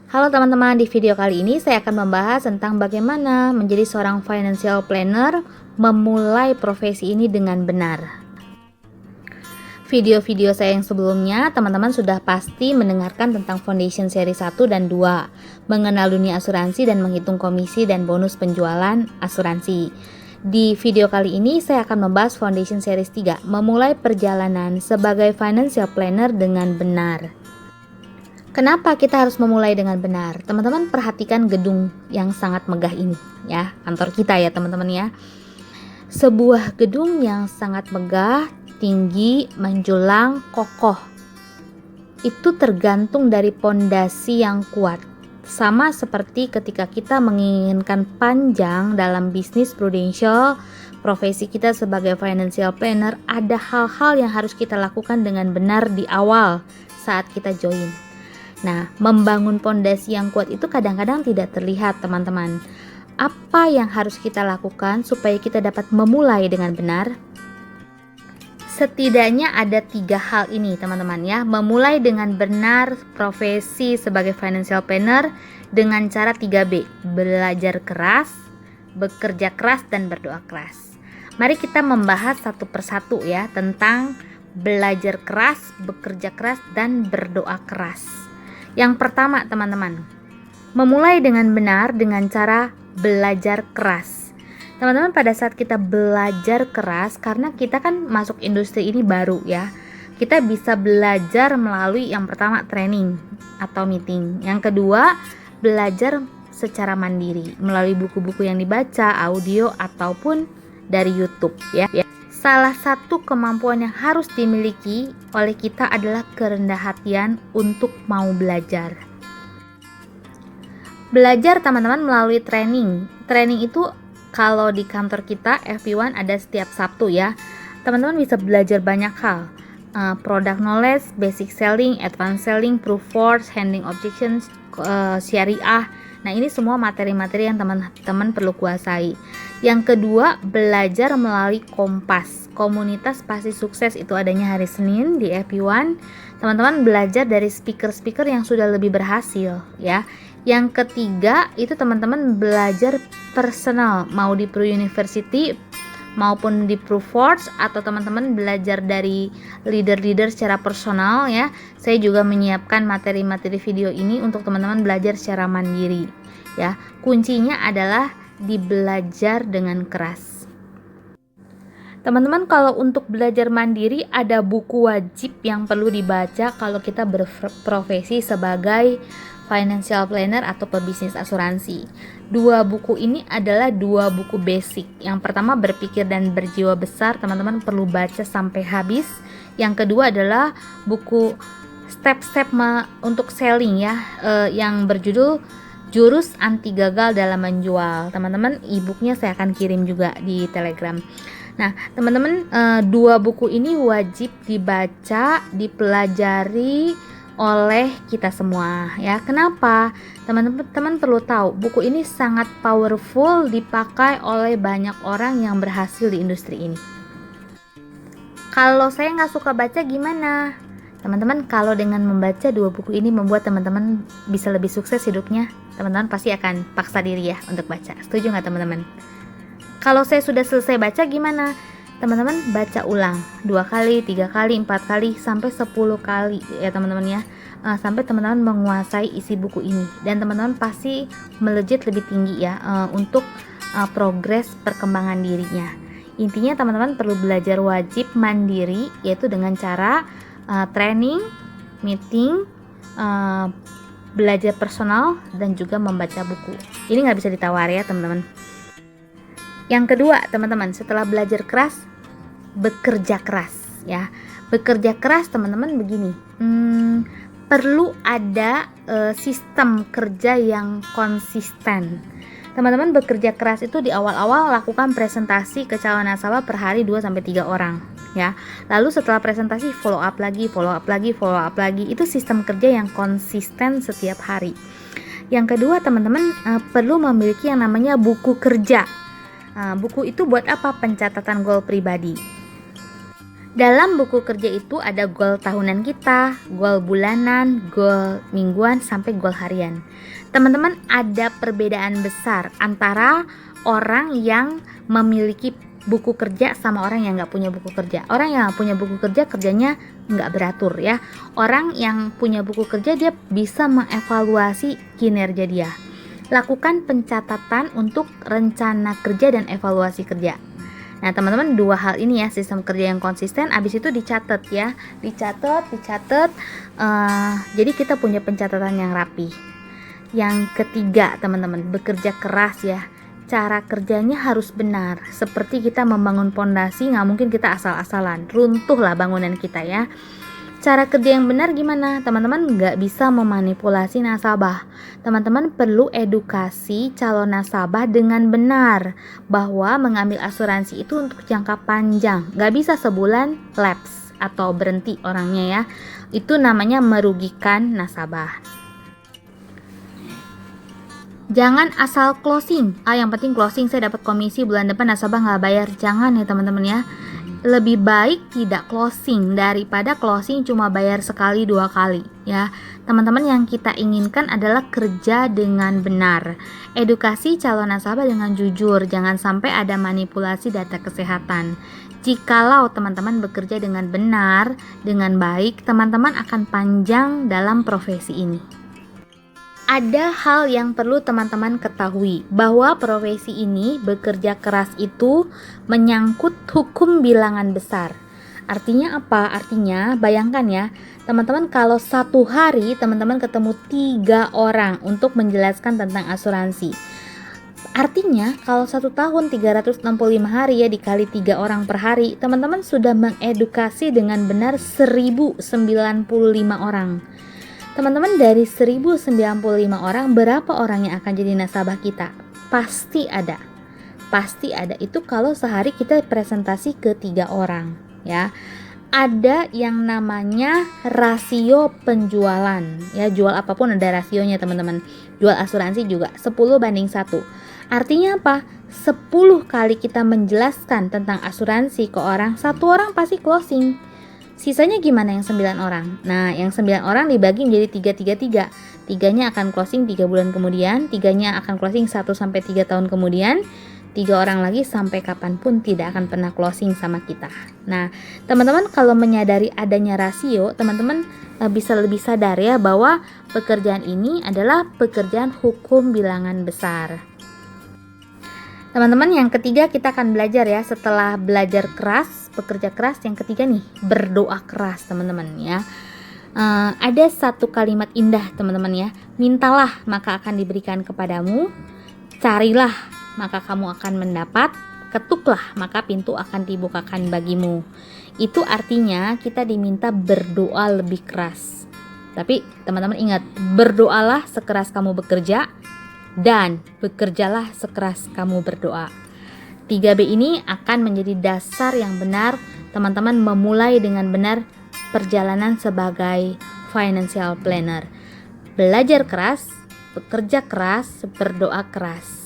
Halo teman-teman, di video kali ini saya akan membahas tentang bagaimana menjadi seorang financial planner, memulai profesi ini dengan benar. Video-video saya yang sebelumnya, teman-teman sudah pasti mendengarkan tentang Foundation Seri 1 dan 2, mengenal dunia asuransi dan menghitung komisi dan bonus penjualan asuransi. Di video kali ini saya akan membahas Foundation Series 3, memulai perjalanan sebagai financial planner dengan benar. Kenapa kita harus memulai dengan benar? Teman-teman perhatikan gedung yang sangat megah ini ya, kantor kita ya teman-teman ya. Sebuah gedung yang sangat megah, tinggi, menjulang, kokoh. Itu tergantung dari pondasi yang kuat. Sama seperti ketika kita menginginkan panjang dalam bisnis prudential, profesi kita sebagai financial planner, ada hal-hal yang harus kita lakukan dengan benar di awal saat kita join. Nah, membangun pondasi yang kuat itu kadang-kadang tidak terlihat, teman-teman. Apa yang harus kita lakukan supaya kita dapat memulai dengan benar? Setidaknya ada 3 hal ini, teman-teman ya. Memulai dengan benar profesi sebagai financial planner dengan cara 3B. Belajar keras, bekerja keras, dan berdoa keras. Mari kita membahas satu persatu ya tentang belajar keras, bekerja keras, dan berdoa keras. Yang pertama teman-teman, memulai dengan benar dengan cara belajar keras. Teman-teman, pada saat kita belajar keras, karena kita kan masuk industri ini baru ya, kita bisa belajar melalui yang pertama training atau meeting. Yang kedua, belajar secara mandiri melalui buku-buku yang dibaca, audio ataupun dari YouTube ya. Salah satu kemampuan yang harus dimiliki oleh kita adalah kerendah hatian untuk mau belajar. Belajar teman-teman melalui training. Training itu kalau di kantor kita FP1 ada setiap Sabtu ya. Teman-teman bisa belajar banyak hal. Product knowledge, basic selling, advanced selling, proof force, handling objections, syariah. Nah, ini semua materi-materi yang teman-teman perlu kuasai. Yang kedua, belajar melalui Kompas. Komunitas Pasti Sukses itu adanya hari Senin di FP1. Teman-teman belajar dari speaker-speaker yang sudah lebih berhasil ya. Yang ketiga, itu teman-teman belajar personal, mau di Pro University maupun di Proof Force, atau teman-teman belajar dari leader-leader secara personal ya. Saya juga menyiapkan materi-materi video ini untuk teman-teman belajar secara mandiri ya. Kuncinya adalah di belajar dengan keras. Teman-teman, kalau untuk belajar mandiri ada buku wajib yang perlu dibaca kalau kita berprofesi sebagai financial planner atau pebisnis asuransi. 2 buku ini adalah 2 buku basic. Yang pertama, Berpikir dan Berjiwa Besar, teman-teman perlu baca sampai habis. Yang kedua adalah buku step-step untuk selling ya, yang berjudul Jurus Anti Gagal dalam Menjual. Teman-teman, e-booknya saya akan kirim juga di Telegram. Nah, teman-teman, 2 buku ini wajib dibaca, dipelajari oleh kita semua ya. Kenapa? Teman-teman perlu tahu, buku ini sangat powerful, dipakai oleh banyak orang yang berhasil di industri ini. Kalau saya nggak suka baca gimana? Teman-teman, kalau dengan membaca 2 buku ini membuat teman-teman bisa lebih sukses hidupnya, teman-teman pasti akan paksa diri ya untuk baca. Setuju nggak teman-teman? Kalau saya sudah selesai baca gimana? Teman-teman baca ulang 2 kali, 3 kali, 4 kali, sampai 10 kali ya teman-teman ya. Sampai teman-teman menguasai isi buku ini, dan teman-teman pasti melejit lebih tinggi ya untuk progres perkembangan dirinya. Intinya teman-teman perlu belajar wajib mandiri, yaitu dengan cara training, meeting, belajar personal, dan juga membaca buku. Ini nggak bisa ditawar ya teman-teman. Yang kedua teman-teman, setelah belajar keras, bekerja keras ya. Bekerja keras teman-teman begini, perlu ada sistem kerja yang konsisten. Teman-teman bekerja keras itu di awal-awal lakukan presentasi ke calon nasabah per hari 2-3 orang ya. Lalu setelah presentasi follow up lagi. Itu sistem kerja yang konsisten setiap hari. Yang kedua teman-teman perlu memiliki yang namanya buku kerja. Buku itu buat apa? Pencatatan goal pribadi. Dalam buku kerja itu ada goal tahunan kita, goal bulanan, goal mingguan, sampai goal harian. Teman-teman, ada perbedaan besar antara orang yang memiliki buku kerja sama orang yang nggak punya buku kerja. Orang yang nggak punya buku kerja kerjanya nggak beratur ya. Orang yang punya buku kerja dia bisa mengevaluasi kinerja dia. Lakukan pencatatan untuk rencana kerja dan evaluasi kerja. Nah teman-teman, dua hal ini ya, sistem kerja yang konsisten, abis itu dicatat ya, dicatat. Jadi kita punya pencatatan yang rapi. Yang ketiga teman-teman, bekerja keras ya. Cara kerjanya harus benar. Seperti kita membangun pondasi, nggak mungkin kita asal-asalan, runtuhlah bangunan kita ya. Cara kerja yang benar gimana? Teman-teman nggak bisa memanipulasi nasabah. Teman-teman perlu edukasi calon nasabah dengan benar bahwa mengambil asuransi itu untuk jangka panjang. Nggak bisa sebulan lapse atau berhenti orangnya ya. Itu namanya merugikan nasabah. Jangan asal closing. Yang penting closing, saya dapat komisi bulan depan, nasabah nggak bayar. Jangan ya teman-teman ya. Lebih baik tidak closing daripada closing cuma bayar sekali 2 kali ya. Teman-teman, yang kita inginkan adalah kerja dengan benar. Edukasi calon nasabah dengan jujur, jangan sampai ada manipulasi data kesehatan. Jikalau teman-teman bekerja dengan benar, dengan baik, teman-teman akan panjang dalam profesi ini. Ada hal yang perlu teman-teman ketahui, bahwa profesi ini bekerja keras itu menyangkut hukum bilangan besar. Artinya apa? Artinya bayangkan ya, teman-teman, kalau satu hari teman-teman ketemu 3 orang untuk menjelaskan tentang asuransi. Artinya kalau 1 tahun 365 hari ya, dikali 3 orang per hari, teman-teman sudah mengedukasi dengan benar 1095 orang. Teman-teman, dari 1095 orang, berapa orang yang akan jadi nasabah kita? Pasti ada. Itu kalau sehari kita presentasi ke 3 orang ya. Ada yang namanya rasio penjualan ya, jual apapun ada rasionya teman-teman. Jual asuransi juga 10:1. Artinya apa? 10 kali kita menjelaskan tentang asuransi ke orang, 1 orang pasti closing. Sisanya gimana yang 9 orang? Nah, yang 9 orang dibagi menjadi 3. 3-nya akan closing 3 bulan kemudian, 3-nya akan closing 1-3 tahun kemudian, 3 orang lagi sampai kapanpun tidak akan pernah closing sama kita. Nah, teman-teman, kalau menyadari adanya rasio, teman-teman bisa lebih sadar ya bahwa pekerjaan ini adalah pekerjaan hukum bilangan besar. Teman-teman, yang ketiga kita akan belajar ya, setelah belajar keras, bekerja keras, yang ketiga nih, berdoa keras teman-teman ya. Ada satu kalimat indah teman-teman ya, mintalah maka akan diberikan kepadamu, carilah maka kamu akan mendapat, ketuklah maka pintu akan dibukakan bagimu. Itu artinya kita diminta berdoa lebih keras. Tapi teman-teman ingat, berdoalah sekeras kamu bekerja, dan bekerjalah sekeras kamu berdoa. 3B ini akan menjadi dasar yang benar teman-teman memulai dengan benar perjalanan sebagai financial planner. Belajar keras, bekerja keras, berdoa keras.